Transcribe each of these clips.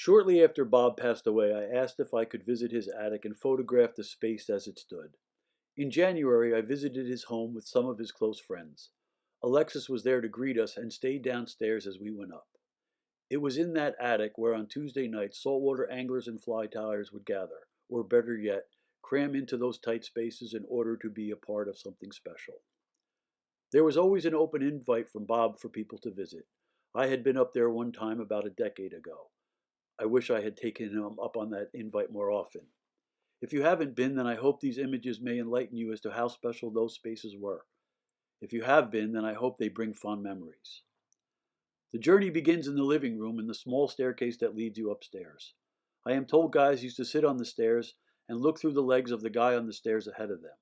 Shortly after Bob passed away, I asked if I could visit his attic and photograph the space as it stood. In January, I visited his home with some of his close friends. Alexis was there to greet us and stayed downstairs as we went up. It was in that attic where on Tuesday nights saltwater anglers and fly tyers would gather, or better yet, cram into those tight spaces in order to be a part of something special. There was always an open invite from Bob for people to visit. I had been up there one time about a decade ago. I wish I had taken him up on that invite more often. If you haven't been, then I hope these images may enlighten you as to how special those spaces were. If you have been, then I hope they bring fond memories. The journey begins in the living room and the small staircase that leads you upstairs. I am told guys used to sit on the stairs and look through the legs of the guy on the stairs ahead of them.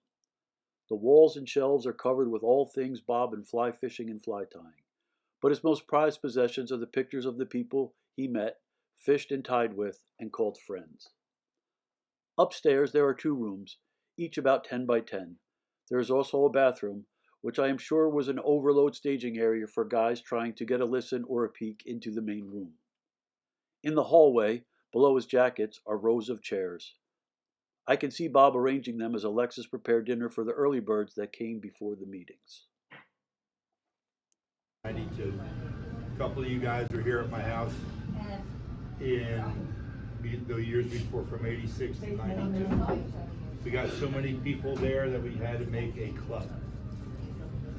The walls and shelves are covered with all things bob and fly fishing and fly tying. But his most prized possessions are the pictures of the people he met, fished and tied with, and called friends. Upstairs there are two rooms, each about 10 by 10. There is also a bathroom, which I am sure was an overload staging area for guys trying to get a listen or a peek into the main room. In the hallway, below his jackets, are rows of chairs. I can see Bob arranging them as Alexis prepared dinner for the early birds that came before the meetings. 92. A couple of you guys were here at my house in the years before, from 86 to 92. We got so many people there that we had to make a club.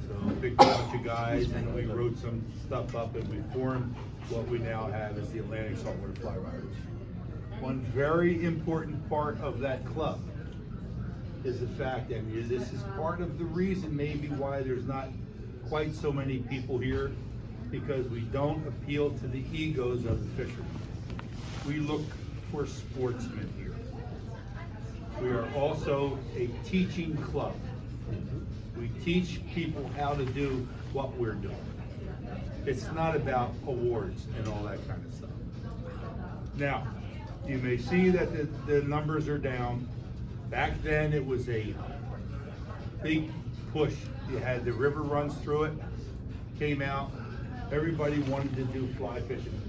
So I picked a bunch of guys and we wrote some stuff up and we formed what we now have as the Atlantic Saltwater Fly Riders. One very important part of that club is the fact that this is part of the reason maybe why there's not quite so many people here, because we don't appeal to the egos of the fishermen. We look for sportsmen here. We are also a teaching club. We teach people how to do what we're doing. It's not about awards and all that kind of stuff. Now, you may see that the numbers are down. Back then it was a big push. You had the river runs through it, came out, everybody wanted to do fly fishing.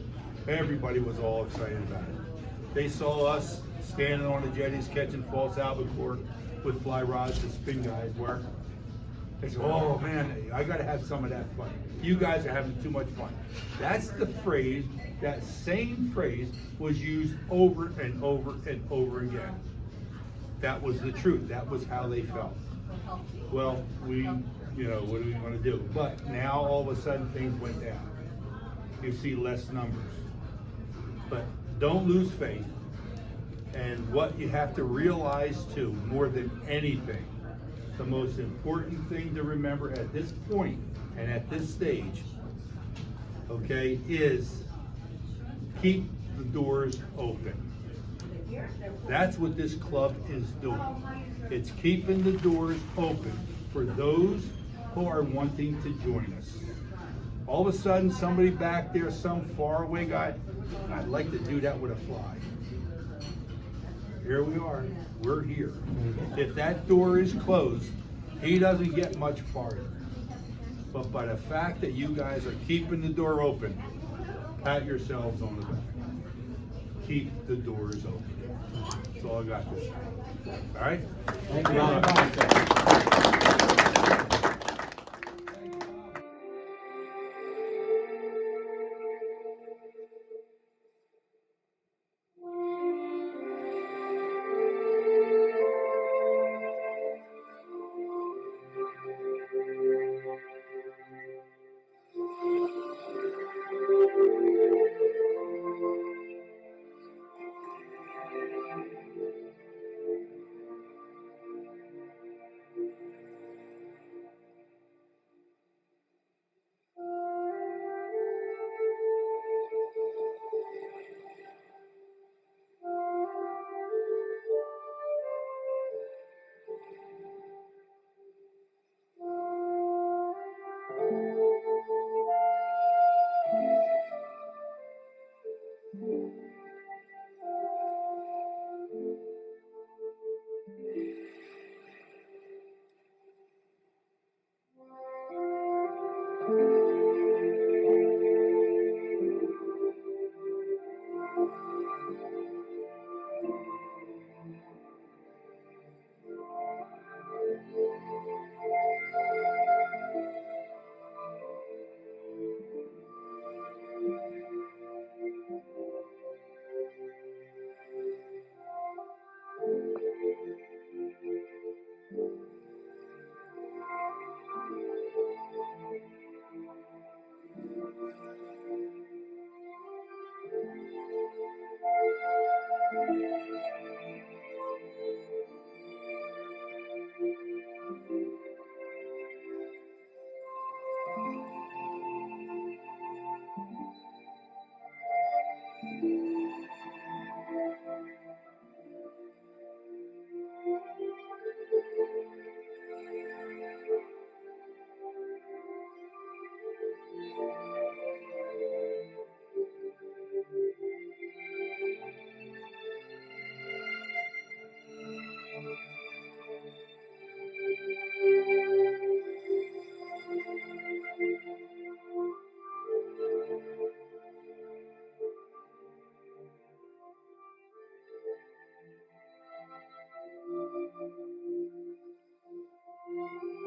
Everybody was all excited about it. They saw us standing on the jetties catching false albacore with fly rods the spin guys were. They said, oh man, I gotta have some of that fun. You guys are having too much fun. That's the phrase, that same phrase was used over and over and over again. That was the truth, that was how they felt. Well, what do we want to do? But now all of a sudden things went down. You see less numbers. But don't lose faith. And what you have to realize too, more than anything, the most important thing to remember at this point and at this stage, okay, is keep the doors open. That's what this club is doing. It's keeping the doors open for those who are wanting to join us. All of a sudden, somebody back there, some faraway guy, I'd like to do that with a fly. Here we are, we're here. If that door is closed, he doesn't get much farther. But by the fact that you guys are keeping the door open, pat yourselves on the back. Keep the doors open. That's all I got to say. All right? Thank you.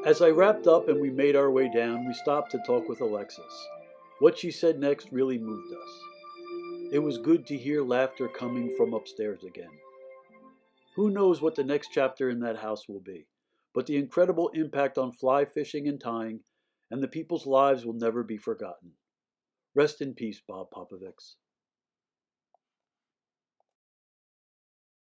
As I wrapped up and we made our way down, we stopped to talk with Alexis. What she said next really moved us. It was good to hear laughter coming from upstairs again. Who knows what the next chapter in that house will be, but the incredible impact on fly fishing and tying and the people's lives will never be forgotten. Rest in peace, Bob Popovics.